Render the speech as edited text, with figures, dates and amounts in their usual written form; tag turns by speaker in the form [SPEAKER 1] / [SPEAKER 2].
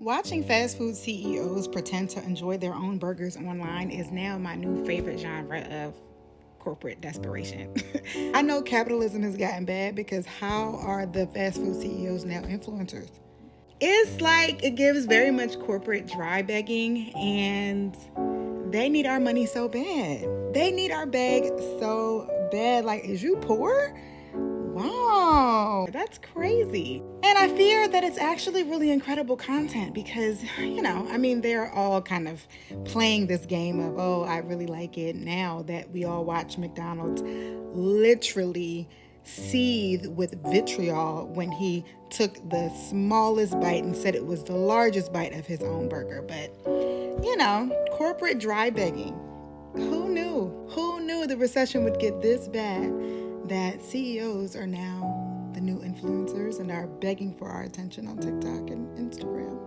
[SPEAKER 1] Watching fast food CEOs pretend to enjoy their own burgers online is now my new favorite genre of corporate desperation. I know capitalism has gotten bad because how are the fast food CEOs now influencers? It's like it gives very much corporate dry begging, and they need our money so bad. They need our bag so bad. Like, is you poor? Wow, that's crazy. And I fear that it's actually really incredible content because, they're all kind of playing this game of, oh, I really like it now that we all watch McDonald's literally seethe with vitriol when he took the smallest bite and said it was the largest bite of his own burger. But, corporate dry begging. Who knew? Who knew the recession would get this bad that CEOs are now the new influencers and are begging for our attention on TikTok and Instagram?